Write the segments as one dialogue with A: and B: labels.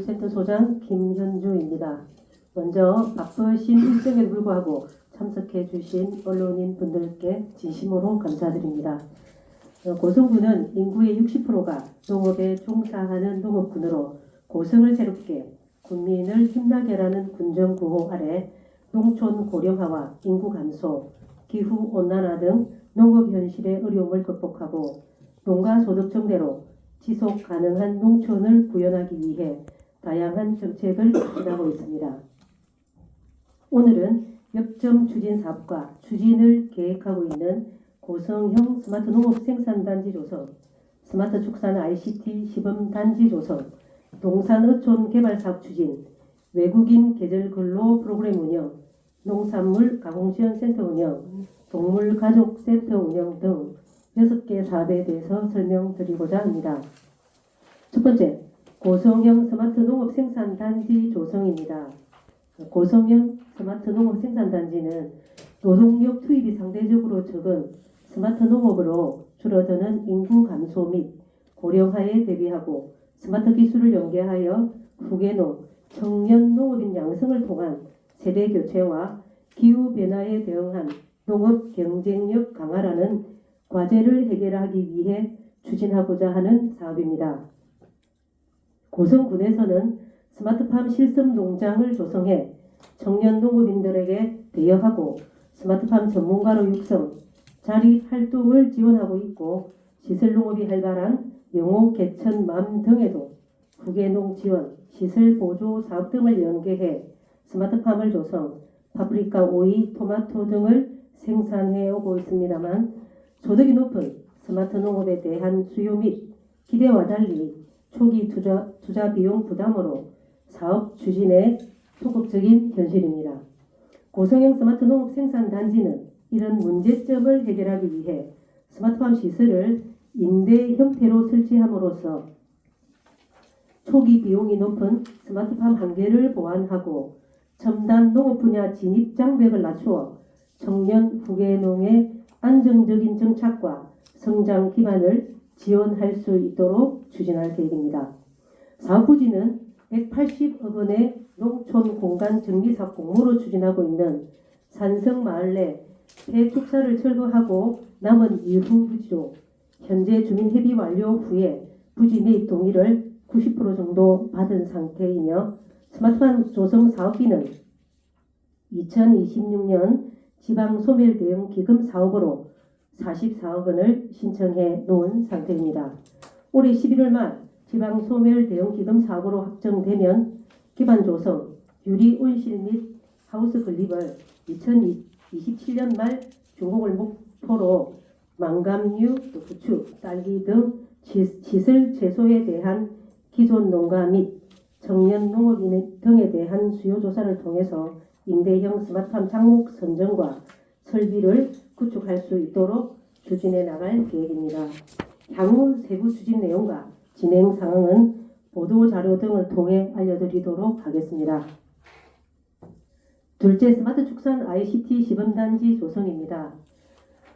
A: 센터 소장 김현주입니다. 먼저 바쁘신 일정에 불구하고 참석해 주신 언론인 분들께 진심으로 감사드립니다. 고성군은 인구의 60%가 농업에 종사하는 농업군으로 고성을 새롭게 군민을 힘나게라는 군정구호 아래 농촌 고령화와 인구 감소, 기후 온난화 등 농업 현실의 어려움을 극복하고 농가 소득 증대로 지속 가능한 농촌을 구현하기 위해 다양한 정책을 추진하고 있습니다. 오늘은 역점 추진 사업과 추진을 계획하고 있는 고성형 스마트 농업 생산단지 조성, 스마트 축산 ICT 시범단지 조성, 동산어촌 개발 사업 추진, 외국인 계절 근로 프로그램 운영, 농산물 가공지원센터 운영, 동물가족센터 운영 등 6개 사업에 대해서 설명드리고자 합니다. 첫 번째, 고성형 스마트 농업 생산단지 조성입니다. 고성형 스마트 농업 생산단지는 노동력 투입이 상대적으로 적은 스마트 농업으로 줄어드는 인구 감소 및 고령화에 대비하고 스마트 기술을 연계하여 후계농, 청년 농업인 양성을 통한 세대 교체와 기후 변화에 대응한 농업 경쟁력 강화라는 과제를 해결하기 위해 추진하고자 하는 사업입니다. 고성군에서는 스마트팜 실습 농장을 조성해 청년 농업인들에게 대여하고 스마트팜 전문가로 육성, 자립 활동을 지원하고 있고 시설 농업이 활발한 영호, 개천, 맘 등에도 후계농 지원, 시설 보조 사업 등을 연계해 스마트팜을 조성, 파프리카, 오이, 토마토 등을 생산해 오고 있습니다만 소득이 높은 스마트 농업에 대한 수요 및 기대와 달리 초기 투자 비용 부담으로 사업 추진에 소극적인 현실입니다. 고성형 스마트 농업 생산단지는 이런 문제점을 해결하기 위해 스마트팜 시설을 임대 형태로 설치함으로써 초기 비용이 높은 스마트팜 한계를 보완하고 첨단 농업 분야 진입 장벽을 낮추어 청년 후계농의 안정적인 정착과 성장 기반을 지원할 수 있도록 추진할 계획입니다. 사업 부지는 180억 원의 농촌 공간 정비 사업 공모로 추진하고 있는 산성마을 내 폐축사를 철거하고 남은 이후 부지로 현재 주민 협의 완료 후에 부지 매입 동의를 90% 정도 받은 상태이며 스마트팜 조성 사업비는 2026년 지방소멸 대응 기금 사업으로 44억 원을 신청해 놓은 상태입니다. 올해 11월 말 지방소멸 대응 기금 사업으로 확정되면 기반 조성, 유리 온실 및 하우스 건립을 2027년 말 준공을 목표로 망감류, 부추, 딸기 등 시설 제소에 대한 기존 농가 및 청년 농업인 등에 대한 수요 조사를 통해서 임대형 스마트팜 장목 선정과 설비를 구축할 수 있도록 추진해 나갈 계획입니다. 향후 세부 추진 내용과 진행 상황은 보도자료 등을 통해 알려드리도록 하겠습니다. 둘째, 스마트 축산 ICT 시범단지 조성입니다.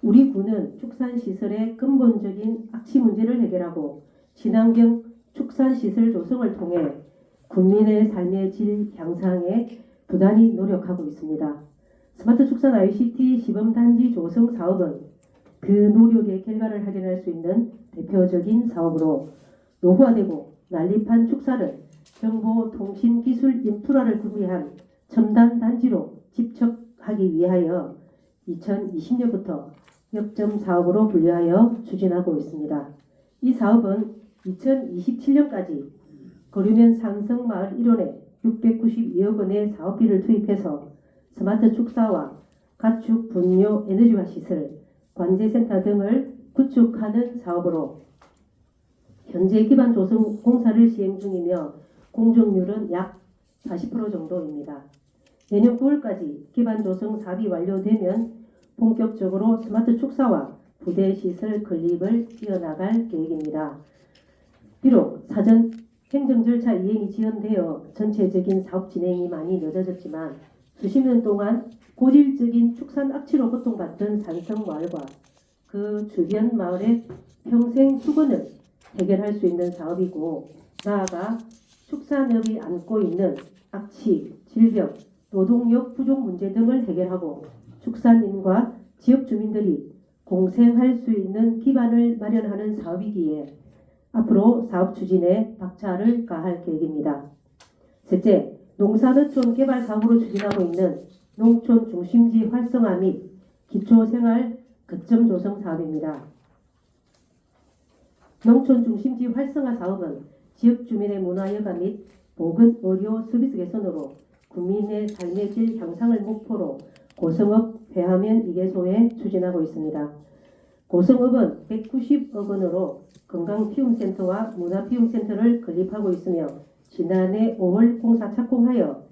A: 우리 군은 축산시설의 근본적인 악취 문제를 해결하고 친환경 축산시설 조성을 통해 국민의 삶의 질 향상에 부단히 노력하고 있습니다. 스마트 축산 ICT 시범단지 조성 사업은 그 노력의 결과를 확인할 수 있는 대표적인 사업으로 노후화되고 난립한 축사를 정보통신기술 인프라를 구비한 첨단 단지로 집적하기 위하여 2020년부터 역점 사업으로 분류하여 추진하고 있습니다. 이 사업은 2027년까지 거류면 상성마을 일원에 692억 원의 사업비를 투입해서 스마트 축사와 가축 분뇨 에너지화 시설, 관제센터 등을 구축하는 사업으로 현재 기반 조성 공사를 시행 중이며 공정률은 약 40% 정도입니다. 내년 9월까지 기반 조성 사업이 완료되면 본격적으로 스마트 축사와 부대 시설 건립을 이어나갈 계획입니다. 비록 사전 행정 절차 이행이 지연되어 전체적인 사업 진행이 많이 늦어졌지만 수십 년 동안 고질적인 축산 악취로 고통받던 산성마을과 그 주변 마을의 평생 수건을 해결할 수 있는 사업이고 나아가 축산업이 안고 있는 악취, 질병, 노동력 부족 문제 등을 해결하고 축산인과 지역 주민들이 공생할 수 있는 기반을 마련하는 사업이기에 앞으로 사업 추진에 박차를 가할 계획입니다. 셋째, 농산어촌 개발 사업으로 추진하고 있는 농촌 중심지 활성화 및 기초생활 거점 조성 사업입니다. 농촌 중심지 활성화 사업은 지역 주민의 문화 여가 및 보건, 의료, 서비스 개선으로 국민의 삶의 질 향상을 목표로 고성읍 회화면 2개소에 추진하고 있습니다. 고성읍은 190억 원으로 건강피움센터와 문화피움센터를 건립하고 있으며 지난해 5월 공사 착공하여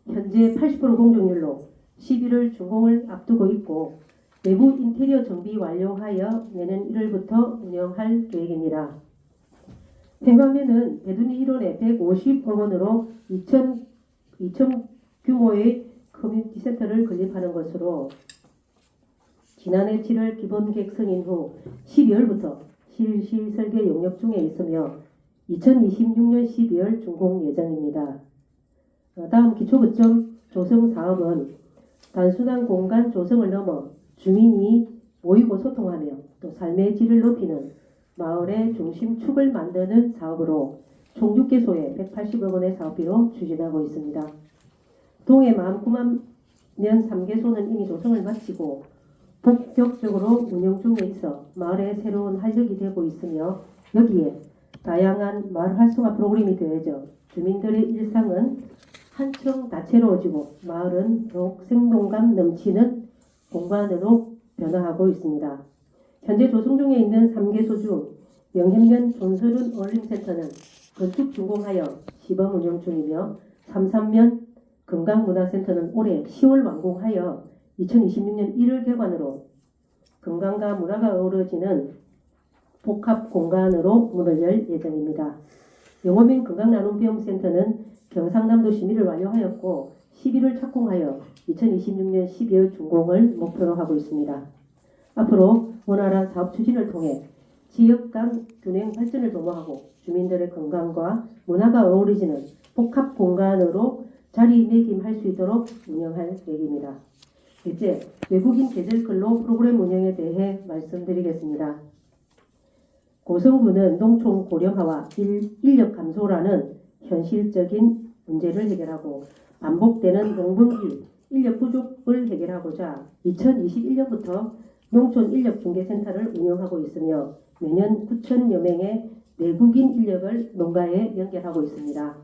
A: 현재 80% 공정률로 11월 준공을 앞두고 있고 내부 인테리어 정비 완료하여 내년 1월부터 운영할 계획입니다. 회화면은 배두니 1원에 150억 원으로 2천 규모의 커뮤니티 센터를 건립하는 것으로 지난해 7월 기본계획 승인 후 12월부터 실시 설계 용역 중에 있으며 2026년 12월 준공 예정입니다. 다음 기초거점 조성 사업은 단순한 공간 조성을 넘어 주민이 모이고 소통하며 또 삶의 질을 높이는 마을의 중심축을 만드는 사업으로 총 6개소에 180억 원의 사업비로 추진하고 있습니다. 동해 마음구만 면 3개소는 이미 조성을 마치고 본격적으로 운영 중에 있어 마을의 새로운 활력이 되고 있으며 여기에 다양한 마을 활성화 프로그램이 더해져 주민들의 일상은 한층 다채로워지고 마을은 더욱 생동감 넘치는 공간으로 변화하고 있습니다. 현재 조성 중에 있는 3개소 중 영현면 존서른 어울림센터는 건축 준공하여 시범 운영 중이며 삼산면 건강문화센터는 올해 10월 완공하여 2026년 1월 개관으로 건강과 문화가 어우러지는 복합 공간으로 문을 열 예정입니다. 영호민 건강나눔비움센터는 경상남도 심의를 완료하였고 11월 착공하여 2026년 12월 준공을 목표로 하고 있습니다. 앞으로 원활한 사업 추진을 통해 지역 간 균형 발전을 도모하고 주민들의 건강과 문화가 어우러지는 복합 공간으로 자리매김할 수 있도록 운영할 계획입니다. 이제 외국인 계절 근로 프로그램 운영에 대해 말씀드리겠습니다. 고성군은 농촌 고령화와 인력 감소라는 현실적인 문제를 해결하고 반복되는 농번기 인력 부족을 해결하고자 2021년부터 농촌 인력중개센터를 운영하고 있으며 매년 9천여 명의 외국인 인력을 농가에 연결하고 있습니다.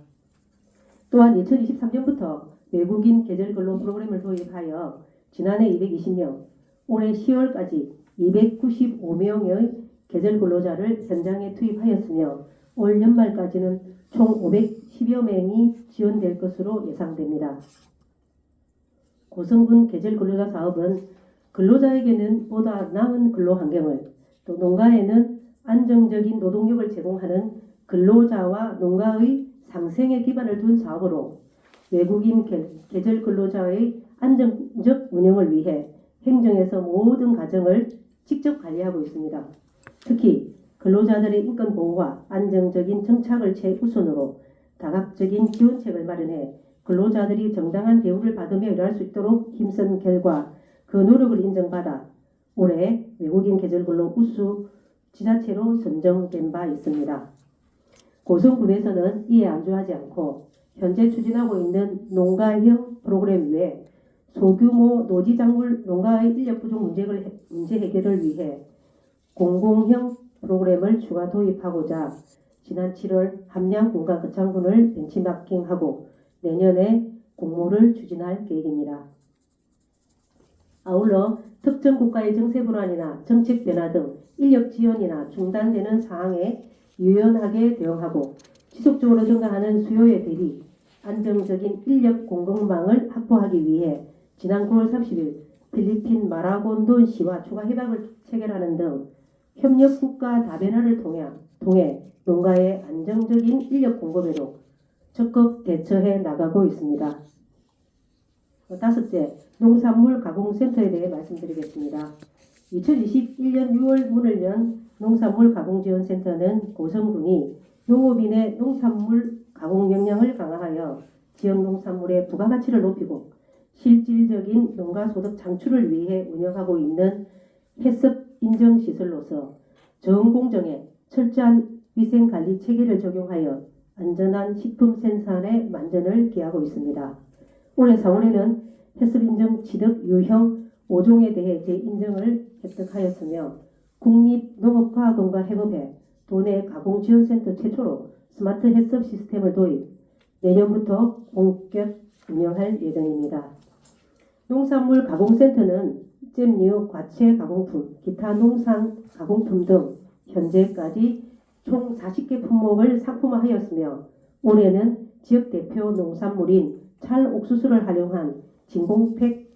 A: 또한 2023년부터 외국인 계절근로 프로그램을 도입하여 지난해 220명, 올해 10월까지 295명의 계절근로자를 현장에 투입하였으며 올 연말까지는 총 510여 명이 지원될 것으로 예상됩니다. 고성군 계절근로자 사업은 근로자에게는 보다 나은 근로 환경을 또 농가에는 안정적인 노동력을 제공하는 근로자와 농가의 상생의 기반을 둔 사업으로 외국인 계절 근로자의 안정적 운영을 위해 행정에서 모든 과정을 직접 관리하고 있습니다. 특히 근로자들의 인권 보호와 안정적인 정착을 최우선으로 다각적인 지원책을 마련해 근로자들이 정당한 대우를 받으며 일할 수 있도록 힘쓴 결과 그 노력을 인정받아 올해 외국인 계절근로 우수 지자체로 선정된 바 있습니다. 고성군에서는 이에 안주하지 않고 현재 추진하고 있는 농가형 프로그램 외에 소규모 노지작물 농가의 인력 부족 문제 해결을 위해 공공형 프로그램을 추가 도입하고자 지난 7월 함양군과 거창군을 벤치마킹하고 내년에 공모를 추진할 계획입니다. 아울러 특정 국가의 정세 불안이나 정책 변화 등 인력 지원이나 중단되는 사항에 유연하게 대응하고 지속적으로 증가하는 수요에 대비 안정적인 인력 공급망을 확보하기 위해 지난 9월 30일 필리핀 마라곤돈시와 추가 협약을 체결하는 등 협력국가 다변화를 통해 농가의 안정적인 인력 공급에도 적극 대처해 나가고 있습니다. 다섯째, 농산물 가공센터에 대해 말씀드리겠습니다. 2021년 6월 문을 연 농산물 가공지원센터는 고성군이 농업인의 농산물 가공 역량 지역 농산물의 부가가치를 높이고 실질적인 농가 소득 창출을 위해 운영하고 있는 해썹 인증 시설로서 저온공정에 철저한 위생관리 체계를 적용하여 안전한 식품 생산에 만전을 기하고 있습니다. 올해 4월에는 해썹 인증 취득 유형 5종에 대해 재인증을 획득하였으며 국립농업과학원과 협업해 도내 가공지원센터 최초로 스마트 해썹 시스템을 도입, 내년부터 본격 운영할 예정입니다. 농산물 가공센터는 잼류, 과채 가공품, 기타 농산 가공품 등 현재까지 총 40개 품목을 상품화하였으며 올해는 지역 대표 농산물인 찰옥수수를 활용한 진공팩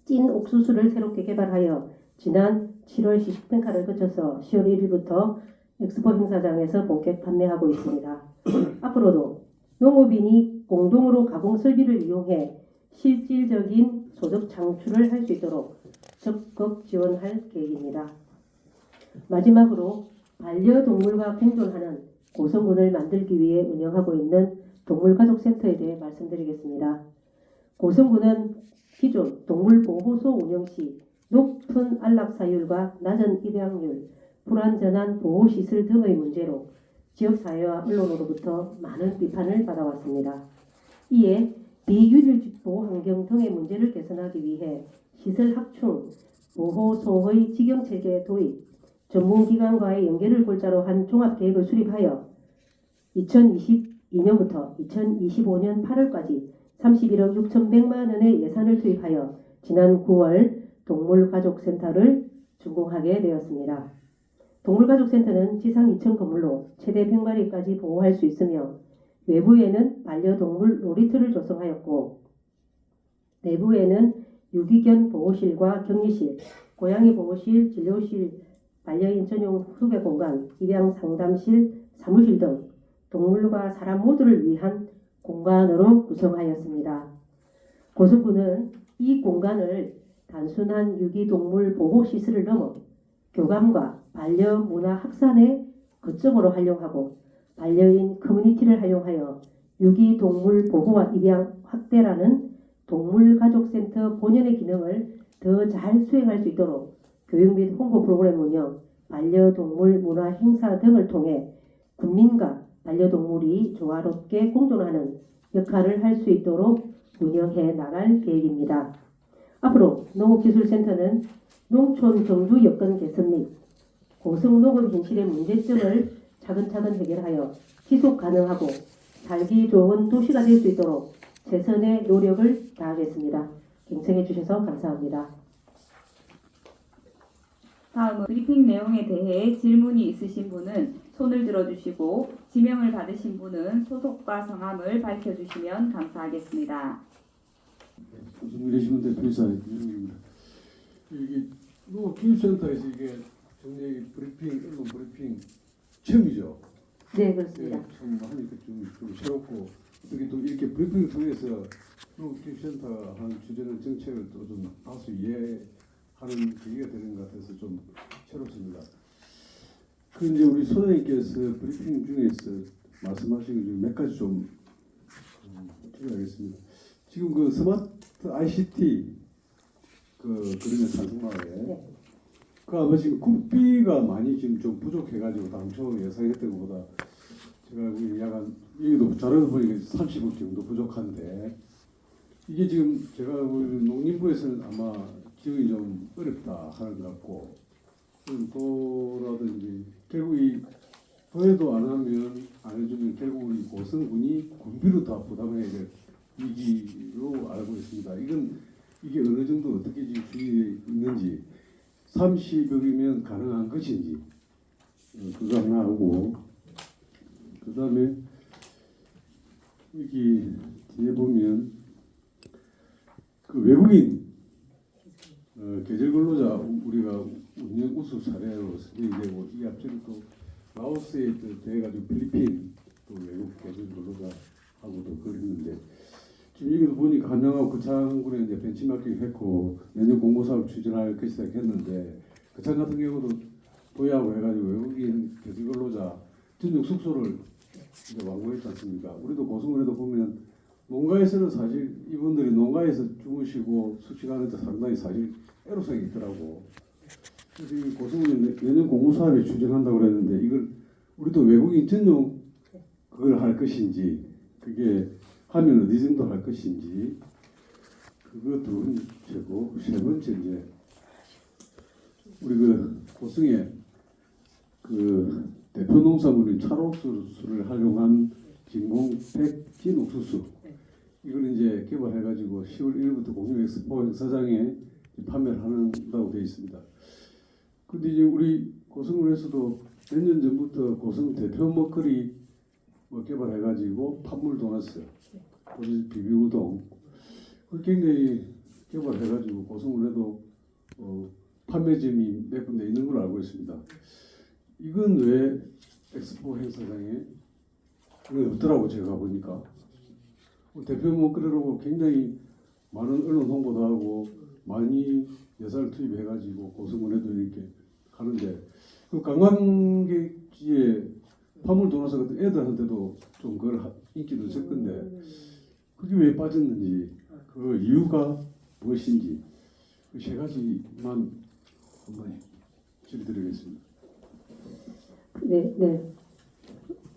A: 찐 옥수수를 새롭게 개발하여 지난 7월 시식평가를 거쳐서 10월 1일부터 엑스포 행사장에서 본격 판매하고 있습니다. 앞으로도 농업인이 공동으로 가공 설비를 이용해 실질적인 소득 창출을 할 수 있도록 적극 지원할 계획입니다. 마지막으로 반려동물과 공존하는 고성군을 만들기 위해 운영하고 있는 동물가족센터에 대해 말씀드리겠습니다. 고성군은 기존 동물보호소 운영 시 높은 안락사율과 낮은 입양률, 불완전한 보호시설 등의 문제로 지역사회와 언론으로부터 많은 비판을 받아왔습니다. 이에 비윤리적 보호환경 등의 문제를 개선하기 위해 시설 확충, 보호소의 직영체계 도입, 전문기관과의 연계를 골자로 한 종합계획을 수립하여 2022년부터 2025년 8월까지 31억 6,100만 원의 예산을 투입하여 지난 9월 동물가족센터를 준공하게 되었습니다. 동물가족센터는 지상 2층 건물로 최대 100마리까지 보호할 수 있으며 외부에는 반려동물 놀이터를 조성하였고 내부에는 유기견 보호실과 격리실, 고양이 보호실, 진료실, 반려인 전용 후배 공간, 입양 상담실, 사무실 등 동물과 사람 모두를 위한 공간으로 구성하였습니다. 고성군은 이 공간을 단순한 유기동물 보호시설을 넘어 교감과 반려문화 확산의 거점으로 활용하고 반려인 커뮤니티를 활용하여 유기동물 보호와 입양 확대라는 동물가족센터 본연의 기능을 더 잘 수행할 수 있도록 교육 및 홍보 프로그램 운영, 반려동물 문화 행사 등을 통해 국민과 반려동물이 조화롭게 공존하는 역할을 할 수 있도록 운영해 나갈 계획입니다. 앞으로 농업기술센터는 농촌 정주 여건 개선 및 고성농업 현실의 문제점을 차근차근 해결하여 지속 가능하고 살기 좋은 도시가 될 수 있도록 최선의 노력을 다하겠습니다. 경청해 주셔서 감사합니다.
B: 다음은 브리핑 내용에 대해 질문이 있으신 분은 손을 들어주시고 지명을 받으신 분은 소속과 성함을 밝혀주시면 감사하겠습니다.
C: 조성일이시면 대표이사 유영입니다. 이게 농업기술센터에서 이게 정례 브리핑, 언론 브리핑 처음이죠.
A: 네, 그렇습니다.
C: 처음 하니까 좀 새롭고 어떻게 또 이렇게 브리핑을 통해서 농업기술센터가 한 주제는 정책을 또 좀 다수 이해하는 계기가 되는 것 같아서 좀 새롭습니다. 그 이제 우리 소장님께서 브리핑 중에서 말씀하신 것 중에 몇 가지 좀 드려야겠습니다. 지금 그 스마트 ICT 그러면 산성마을에 그 아마 지금 국비가 많이 지금 좀 부족해가지고 당초 예상했던 것보다 제가 알고 약간 여기도 자료를 보니까 30억 정도 부족한데 이게 지금 제가 농림부에서는 아마 지원이 좀 어렵다 하는 것 같고 도라든지 결국 이 도에도 안 하면 안 해주면 결국 이 고성군이 군비로 다 부담해야 될 위기로 알고 있습니다. 이게 어느 정도 어떻게 지금 준비되어 있는지 30억이면 가능한 것인지 그거 하나 하고 그 다음에 여기 뒤에 보면 그 외국인 계절 근로자 우리가 운영 우수 사례로 선정되고 이 앞전에 또 라오스에 또 돼가지고 필리핀 또 외국 계절 근로자하고도 그랬는데 지금 여기도 보니까 한양하고 거창군에 이제 벤치마킹 했고 내년 공모사업 추진할 것이다 했는데 거창 같은 경우도 도야하고 해가지고 외국인 계절 근로자 전용 숙소를 이제 완공했지 않습니까? 우리도 고성군에도 보면 농가에서는 사실 이분들이 농가에서 주무시고 숙식하는데 상당히 사실 애로사항이 있더라고. 그래서 이 고성은 내년 공모사업에 추진한다고 그랬는데 이걸 우리도 외국인 전용 그걸 할 것인지 그게 하면 어디 정도 할 것인지 그거 두 번째고 세 번째 이제 우리 그 고성에 그 대표 농산물인 찰옥수수를 활용한 진공 백진 옥수수 이걸 이제 개발해가지고 10월 1일부터 공영 엑스포 행사장에 판매를 한다고 되어 있습니다. 근데 이제 우리 고성군에서도 몇 년 전부터 고성 대표 먹거리 뭐 개발해가지고 판물도 놨어요. 비비우동 그 굉장히 개발해가지고 고성군에도 판매점이 몇 군데 있는 걸로 알고 있습니다. 이건 왜 엑스포 행사장에 이건 없더라고 제가 보니까 대표 먹거리라고 굉장히 많은 언론 홍보도 하고 많이 예산을 투입해가지고 고성군에도 이렇게 가는데 그 관광객지에 화물 도나서 같은 애들한테도 좀 그걸 인기도 있을 건데 그게 왜 빠졌는지 그 이유가 무엇인지 그 세 가지만 한번 질의드리겠습니다.
A: 네, 네.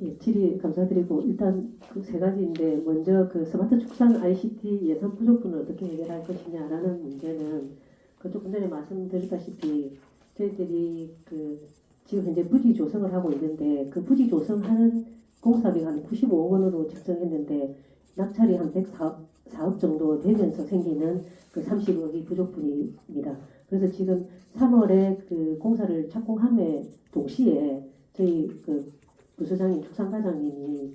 A: 예, 질의 감사드리고 일단 그 세 가지인데 먼저 그 스마트 축산 ICT 예산 부족분을 어떻게 해결할 것이냐라는 문제는 그 조금 전에 말씀드렸다시피 저희들이 그 지금 현재 부지 조성을 하고 있는데 그 부지 조성하는 공사비가 한 95억 원으로 책정했는데 낙찰이 한 104억 정도 되면서 생기는 그 30억이 부족분입니다. 그래서 지금 3월에 그 공사를 착공함에 동시에 저희 그 부서장님, 축산과장님이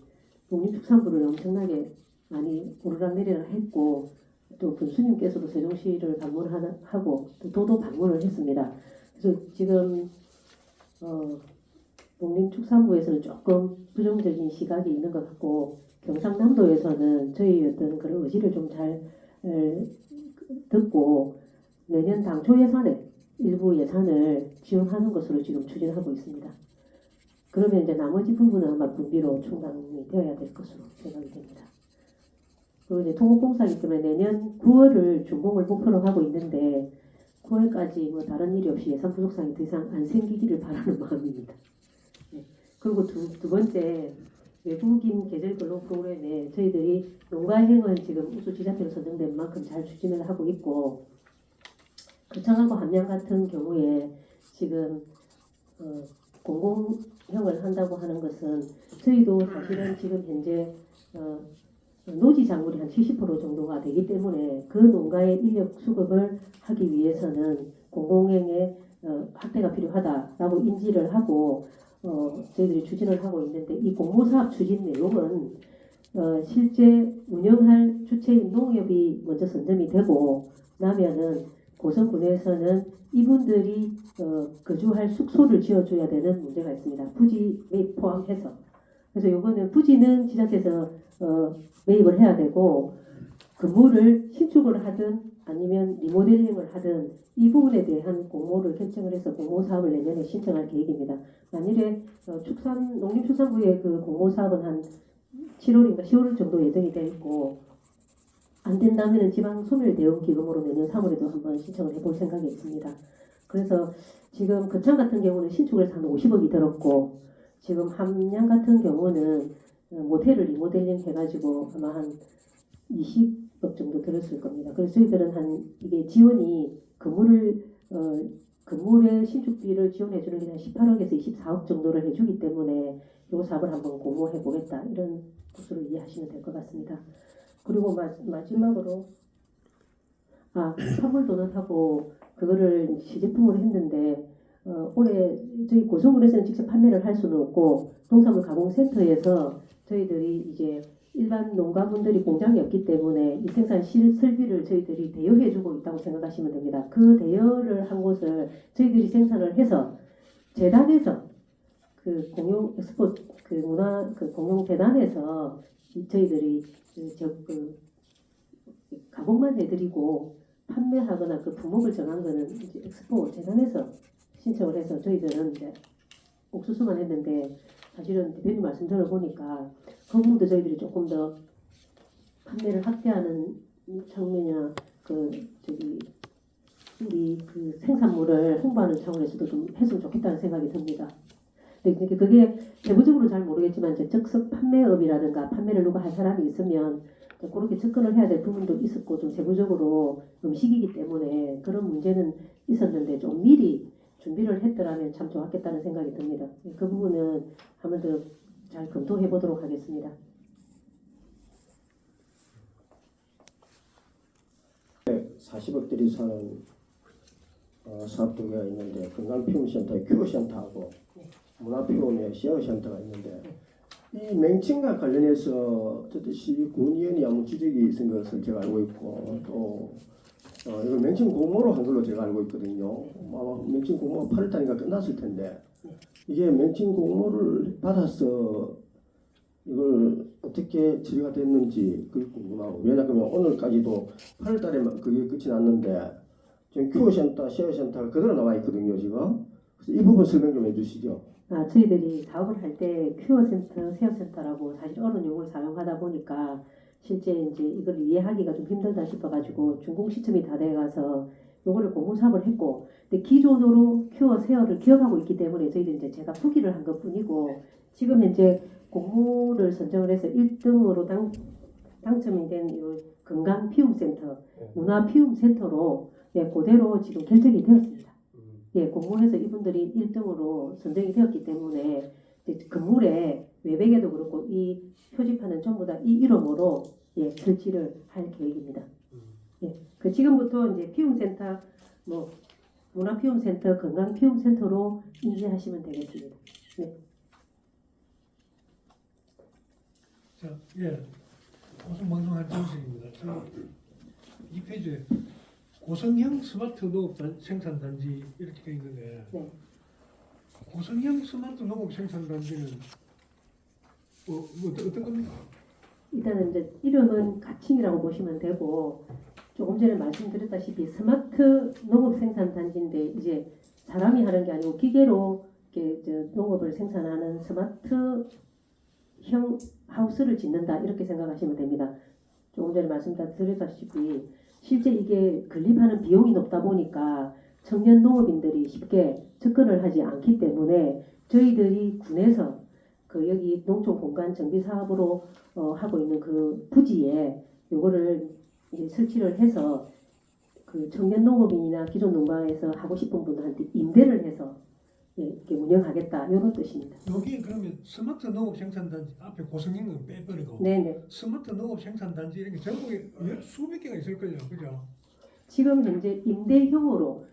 A: 농림축산부를 엄청나게 많이 오르락내리락 했고 또 군수님께서도 세종시를 방문하고 또 도도 방문을 했습니다. 그래서 지금 농림축산부에서는 조금 부정적인 시각이 있는 것 같고 경상남도에서는 저희 어떤 그런 의지를 좀 잘 듣고 내년 당초 예산에 일부 예산을 지원하는 것으로 지금 추진하고 있습니다. 그러면 이제 나머지 부분은 아마 분비로 충당이 되어야 될 것으로 생각이 됩니다. 그리고 이제 토목공사이기 때문에 내년 9월을 준공을 목표로 하고 있는데 9월까지 뭐 다른 일이 없이 예산 부족상이 더 이상 안 생기기를 바라는 마음입니다. 네. 그리고 두 번째 외국인 계절 근로 프로그램에 저희들이 농가행은 지금 우수 지자체로 선정된 만큼 잘 추진을 하고 있고 거창하고 함양 같은 경우에 지금 공공형을 한다고 하는 것은 저희도 사실은 지금 현재 노지 작물이 한 70% 정도가 되기 때문에 그 농가의 인력 수급을 하기 위해서는 공공행의 확대가 필요하다라고 인지를 하고 저희들이 추진을 하고 있는데 이 공모사업 추진 내용은 실제 운영할 주체인 농협이 먼저 선점이 되고 나면은 고성군에서는 이분들이 거주할 숙소를 지어줘야 되는 문제가 있습니다. 부지 매입 포함해서. 그래서 요거는 부지는 지자체에서 매입을 해야 되고 건물을 신축을 하든 아니면 리모델링을 하든 이 부분에 대한 공모를 결정을 해서 공모사업을 내년에 신청할 계획입니다. 만일에 농림축산부의 그 공모사업은 한 7월인가 10월 정도 예정이 되어 있고 안 된다면 지방소멸대응기금으로 내년 3월에도 한번 신청을 해볼 생각이 있습니다. 그래서 지금 거창 같은 경우는 신축을 해서 한 50억이 들었고 지금 함양 같은 경우는 모텔을 리모델링 해가지고 아마 한 20억 정도 들었을 겁니다. 그래서 저희들은 이게 지원이 건물의 신축비를 지원해 주는 게 한 18억에서 24억 정도를 해주기 때문에 이 사업을 한번 공모해 보겠다 이런 것으로 이해하시면 될 것 같습니다. 그리고 마지막으로 선물도넛하고 그거를 시제품으로 했는데 올해 저희 고성군에서는 직접 판매를 할 수는 없고 농산물 가공센터에서 저희들이 이제 일반 농가분들이 공장이 없기 때문에 이 생산 설비를 저희들이 대여해주고 있다고 생각하시면 됩니다. 그 대여를 한 곳을 저희들이 생산을 해서 재단에서 그 공용 엑스포 그 문화 그 공용 재단에서 저희들이 가공만 해드리고 판매하거나 그 품목을 정한 거는 이제 엑스포 재단에서 신청을 해서 저희들은 이제 옥수수만 했는데 사실은 대표님 말씀 들어보니까 그 부분도 저희들이 조금 더 판매를 확대하는 측면이나 우리 그 생산물을 홍보하는 차원에서도 좀 했으면 좋겠다는 생각이 듭니다. 근데 그게 세부적으로 잘 모르겠지만 이제 즉석 판매업이라든가 판매를 누가 할 사람이 있으면 그렇게 접근을 해야 될 부분도 있었고 좀 세부적으로 음식이기 때문에 그런 문제는 있었는데 좀 미리 준비를 했더라면 참 좋았겠다는 생각이 듭니다. 그 부분은 한번 더 잘 검토해 보도록 하겠습니다.
D: 40억 들이사는 사업 두 개가 있는데 건강피움센터의 큐어센터하고 문화피움의 쉐어센터가 있는데 이 맹칭과 관련해서 저듯이 군의원이 아무 지적이 있은 것을 제가 알고 있고 또 이걸 맹칭 공모로 한 걸로 제가 알고 있거든요. 아마 맹칭 공모가 8월달인가 끝났을 텐데 이게 맹칭 공모를 받아서 이걸 어떻게 처리가 됐는지 그게 궁금하고 왜냐하면 오늘까지도 8월달에 그게 끝이 났는데 지금 큐어센터, 쉐어센터가 그대로 나와 있거든요 지금. 그래서 이 부분 설명 좀 해주시죠.
A: 저희들이 사업을 할 때 큐어센터, 쉐어센터라고 사실 어느 용어를 사용하다 보니까 실제 이제 이걸 이해하기가 좀 힘들다 싶어가지고 준공 시점이 다 돼가서 요거를 공모 사업을 했고, 근데 기존으로 큐어, 쉐어를 기억하고 있기 때문에 저희들이 이제 제가 풀기를 한 것뿐이고 지금 현재 공모를 선정을 해서 1등으로 당첨이 된 이 건강피움센터, 문화피움센터로 그대로 지금 결정이 되었습니다. 공모해서 이분들이 1등으로 선정이 되었기 때문에 이제 건물에 외벽에도 그렇고 이 표지판은 전부 다 이 이름으로 설치를 할 계획입니다. 그 지금부터 이제 피움센터, 문화피움센터, 건강피움센터로 인지하시면 되겠습니다.
E: 자, 고성방송한 정식입니다. 이 페이지에 고성형 스마트 농업 생산단지 이렇게 되어 있는데
A: 네.
E: 고성형 스마트 농업 생산단지는 어떤 겁니까?
A: 일단은 이제 이름은 가칭이라고 보시면 되고 조금 전에 말씀드렸다시피 스마트 농업 생산단지인데 이제 사람이 하는 게 아니고 기계로 이렇게 농업을 생산하는 스마트형 하우스를 짓는다 이렇게 생각하시면 됩니다. 조금 전에 말씀드렸다시피 실제 이게 건립하는 비용이 높다 보니까 청년 농업인들이 쉽게 접근을 하지 않기 때문에 저희들이 군에서 그 여기 농촌 공간 정비 사업으로 하고 있는 그 부지에 요거를 이제 설치를 해서 그 청년 농업인이나 기존 농가에서 하고 싶은 분들한테 임대를 해서 이렇게 운영하겠다 이런 뜻입니다.
E: 여기 그러면 스마트 농업 생산단지 앞에 고성형은 빼버리고
A: 네네.
E: 스마트 농업 생산단지 이런 게 전국에 수백 개가 있을 거예요, 그죠?
A: 지금 현재 임대형으로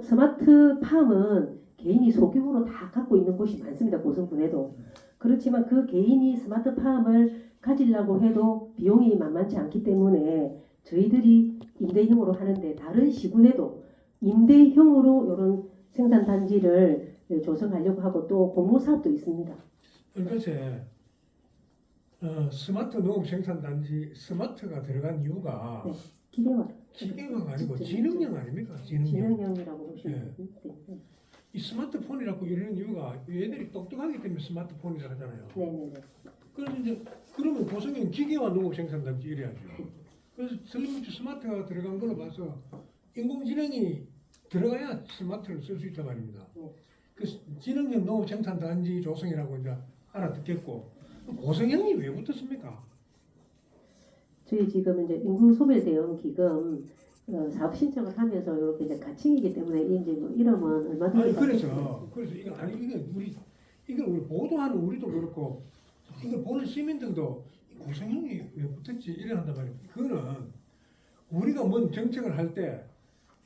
A: 스마트 팜은 개인이 소규모로 다 갖고 있는 곳이 많습니다. 고성군에도. 그렇지만 그 개인이 스마트 팜을 가지려고 해도 비용이 만만치 않기 때문에 저희들이 임대형으로 하는데 다른 시군에도 임대형으로 이런 생산단지를 조성하려고 하고 또 공모사업도 있습니다.
E: 이것에 스마트 농업 생산단지 스마트가 들어간 이유가
A: 네. 기계화.
E: 기계화가 아니고 지능형 아닙니까? 지능형.
A: 지능형이라고 보시면 됩니다. 네.
E: 이 스마트폰이라고 이러는 이유가 얘들이 똑똑하기 때문에 스마트폰이라고 하잖아요.
A: 네네네.
E: 그래서 이제 그러면 고성형 기계화 농업 생산단지 이래야죠. 그래서 설문지 스마트가 들어간 걸로 봐서 인공지능이 들어가야 스마트를 쓸 수 있단 말입니다. 그 지능형 농업 생산단지 조성이라고 이제 알아듣겠고 고성형이 왜 붙었습니까?
A: 저희 지금 이제 인구 소멸 대응 기금 사업 신청을 하면서 이렇게 이제 가칭이기 때문에 이제 뭐 이름은 얼마든지
E: 아니 그래서 이거 아니 이걸 우리 보도하는 우리도 그렇고 이걸 보는 시민들도 고성형이 왜 붙었지 이래한단 말이에요. 그거는 우리가 뭔 정책을 할 때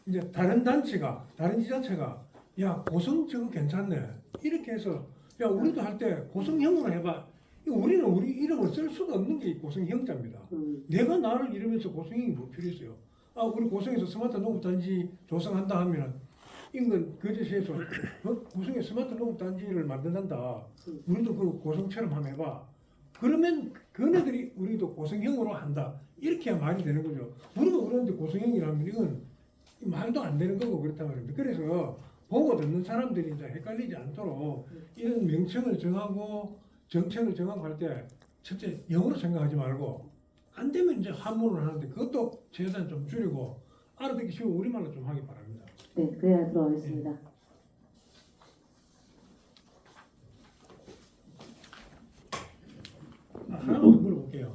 E: 이제 다른 단체가 다른 지자체가 야 고성 저거 괜찮네 이렇게 해서 야 우리도 할 때 고성형으로 해봐. 우리는 우리 이름을 쓸 수가 없는 게 고성형자입니다. 내가 나를 이러면서 고성형이 뭐 필요했어요. 우리 고성에서 스마트 농업단지 조성한다 하면 인근 거제시에서 고성에 스마트 농업단지를 만든단다. 우리도 그 고성처럼 한번 해봐. 그러면 그네들이 우리도 고성형으로 한다. 이렇게 해야 말이 되는 거죠. 우리가 그러는데 고성형이라면 이건 말도 안 되는 거고 그렇단 말입니다. 그래서 보고 듣는 사람들이 이제 헷갈리지 않도록 이런 명칭을 정하고 정책을 정하고 할 때 첫째 영어로 생각하지 말고 안 되면 이제 한문으로 하는데 그것도 최대한 좀 줄이고 알아듣기 쉬운 우리말로 좀 하기 바랍니다.
A: 네, 그래야 들어가겠습니다.
E: 하나만 더 물어볼게요.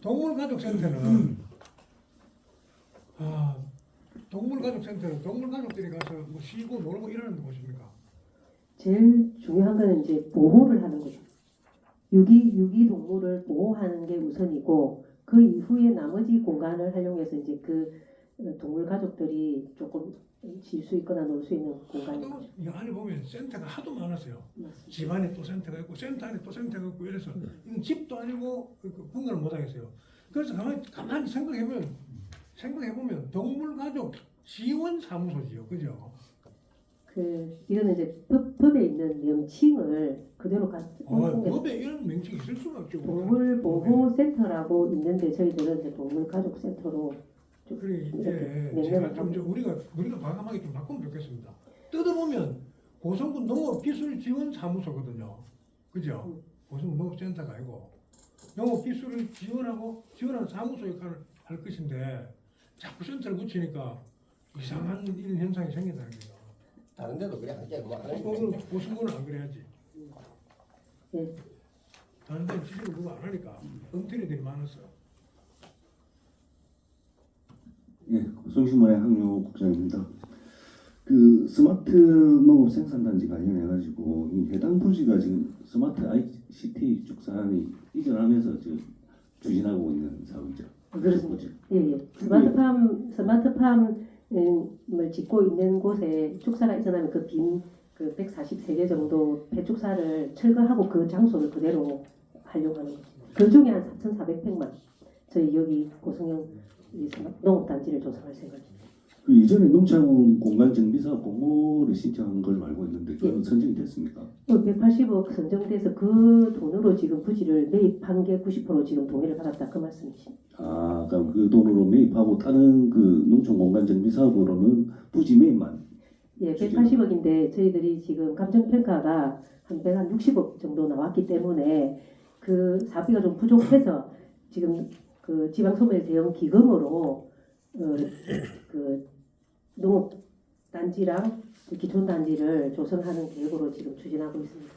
E: 동물가족센터는 동물가족센터는 동물가족들이 가서 뭐 쉬고 놀고 이러는 곳입니까?
A: 제일 중요한 거는 이제 보호를 하는 거죠. 유기 동물을 보호하는 게 우선이고 그 이후에 나머지 공간을 활용해서 이제 그 동물 가족들이 조금 쉴 수 있거나 놀 수 있는 공간이
E: 하도 이 안에 보면 센터가 하도 많았어요.
A: 맞습니다.
E: 집안에 또 센터가 있고 센터 안에 또 센터가 있고 이래서 이건 집도 아니고 그 분간을 못 하겠어요. 그래서 가만히 생각해보면 동물가족 지원사무소지요, 그죠?
A: 이거는 이제 법에 있는 명칭을 그대로 옮겨
E: 법에 이런 명칭이 있을 수가 없죠.
A: 동물보호센터라고 있는데 저희들은 이제 동물가족센터로
E: 그래 이제
A: 이렇게
E: 제가 좀 이제 우리가 과감하게 좀 바꾸면 좋겠습니다. 뜯어보면 고성군 농업기술지원사무소거든요, 그죠? 고성군 농업센터가 아니고 농업기술을 지원하는 사무소 역할을 할 것인데 자꾸 센터를 붙이니까 이상한 이런 현상이 생긴다는 거죠.
D: 다른 데도 그래 하지 뭐 하는
E: 고성군은 안 그래야지.
A: 네.
E: 다른 데는 지식을 누가 안 하니까 엉터리들이 많았어요.
F: 예, 송신문의 항유 국장입니다. 그 스마트 농업 생산단지 관련해가지고 이 해당 부지가 지금 스마트 ICT 축산이 이전하면서 지금 추진하고 있는 사업이죠.
A: 그렇습니다. 예. 스마트팜을 짓고 있는 곳에 축사가 이전하면 그 빈 그 143개 정도 폐축사를 철거하고 그 장소를 그대로 활용하는 거죠. 그 중에 한 4,400평만 저희 여기 고성형 농업단지를 조성할 생각입니다.
F: 그 이전에 농창 공간 정비 사업 공모를 신청한 걸로 알고 있는데 그건 선정이 됐습니까?
A: 180억 선정돼서 그 돈으로 지금 부지를 매입한 게 90% 지금 동의를 받았다 그 말씀이십니다.
F: 아, 그럼 그 돈으로 매입하고 다른 그 농촌 공간 정비 사업으로는 부지 매입만.
A: 예, 180억인데 저희들이 지금 감정평가가 한 160억 정도 나왔기 때문에 그 사비가 좀 부족해서 지금 그 지방소멸 대응 기금으로 그 농업단지랑 기촌단지를 조성하는 계획으로 지금 추진하고 있습니다.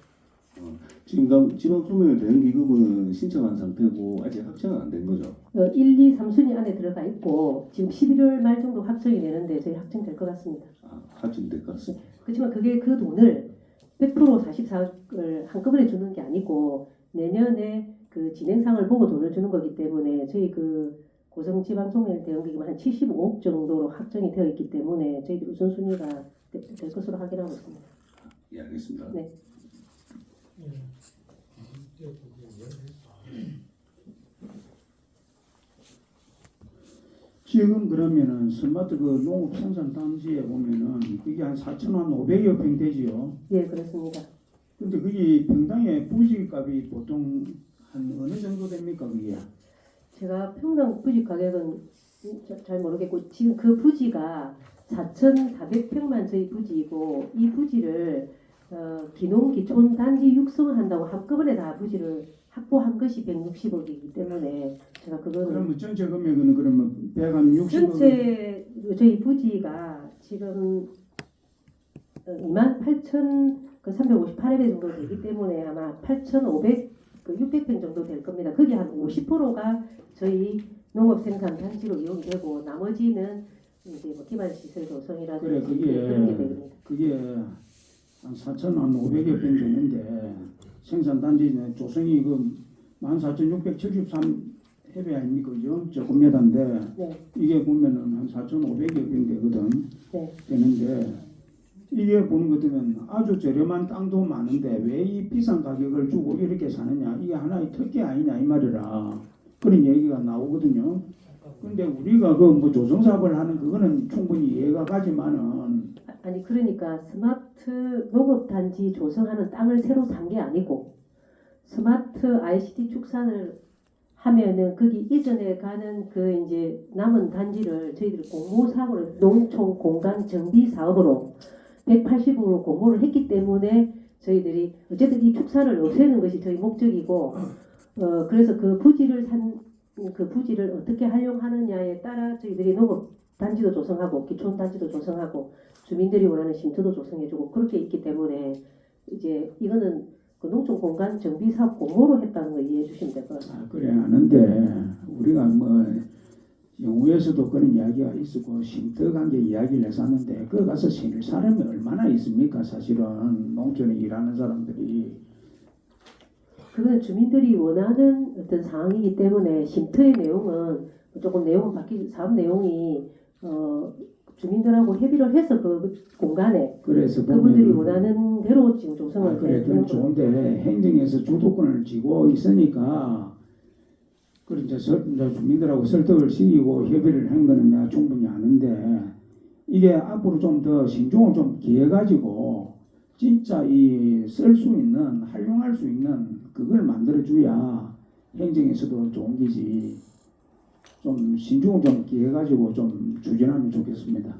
F: 지금 지방소멸 대응 기금은 신청한 상태고 아직 확정은 안 된 거죠.
A: 1, 2, 3순위 안에 들어가 있고 지금 11월 말 정도 확정이 되는데 저희 확정될 것 같습니다.
F: 아, 확정될 것 같습니다.
A: 그렇지만 그게 그 돈을 100% 44억을 한꺼번에 주는 게 아니고 내년에 그 진행상을 보고 돈을 주는 거기 때문에 저희 그 고성지방소멸 대응기금 한 75억 정도로 확정이 되어 있기 때문에 저희들 우선순위가 될 것으로 확인하고 있습니다.
F: 예, 알겠습니다.
A: 네.
G: 지금 그러면은 스마트 그 농업 생산 단지에 보면은 그게 한 4,500여 평 되지요.
A: 예, 그렇습니다.
G: 근데 그게 평당의 부지값이 보통 한 어느 정도 됩니까 그게?
A: 제가 평당 부지 가격은 잘 모르겠고 지금 그 부지가 4,400평만 저희 부지이고 이 부지를 기농기촌 단지 육성을 한다고 한꺼번에 다 부지를 확보한 것이 160억이기 때문에 제가 그거는
G: 그러면 전체 금액은 그러면 160억.
A: 전체 저희 부지가 지금 28,358회 정도 되기 때문에 아마 8,600평 정도 될 겁니다. 거기 한 50%가 저희 농업생산 단지로 이용이 되고 나머지는 이제 뭐 기반시설 조성이라든지
G: 그래
A: 그런 게 됩니다.
G: 그게 한 4,500여 평 되는데 생산 단지 조성이 그 14,673 아닙니까 그죠? 조금 메다인데
A: 네.
G: 이게 보면은 한 4,500여 평 되거든.
A: 네.
G: 되는데 이게 보는 것 같으면 아주 저렴한 땅도 많은데 왜 이 비싼 가격을 주고 이렇게 사느냐 이게 하나의 특기 아니냐 이 말이라 그런 얘기가 나오거든요. 근데 우리가 그 뭐 조성 사업을 하는 그거는 충분히 이해가 가지만은
A: 아니 그러니까 스마트 농업단지 조성하는 땅을 새로 산 게 아니고 스마트 ICT 축산을 하면은 거기 이전에 가는 그 이제 남은 단지를 저희들이 공모 사업을 농촌 공간 정비 사업으로 180으로 공모를 했기 때문에 저희들이 어쨌든 이 축사를 없애는 것이 저희 목적이고 그래서 그 부지를 어떻게 활용하느냐에 따라 저희들이 농업 단지도 조성하고 기촌 단지도 조성하고 주민들이 원하는 쉼터도 조성해주고 그렇게 있기 때문에 이제 이거는 그 농촌 공간 정비 사업 공모로 했다는 거 이해해 주시면 될 것 같습니다.
G: 그래 아는데 우리가 뭐 영우에서도 그런 이야기가 있었고 쉼터 관계 이야기를 했었는데 그 가서 실 사람이 얼마나 있습니까? 사실은 농촌에 일하는 사람들이
A: 그거는 주민들이 원하는 어떤 상황이기 때문에 쉼터의 내용은 조금 내용은 사업 내용이 주민들하고 협의를 해서 그 공간에
G: 그래서
A: 그분들이
G: 보면
A: 원하는 대로 지금 조성을
G: 그래 그건
A: 해주는
G: 좋은데 행정에서 주도권을 쥐고 있으니까 그 이제 주민들하고 설득을 시키고 협의를 한 거는 내가 충분히 아는데 이게 앞으로 좀 더 신중을 좀 기해가지고 진짜 이 쓸 수 있는 활용할 수 있는 그걸 만들어줘야 행정에서도 좋은 기지 좀 신중을 좀 기해가지고 좀 추진하면 좋겠습니다.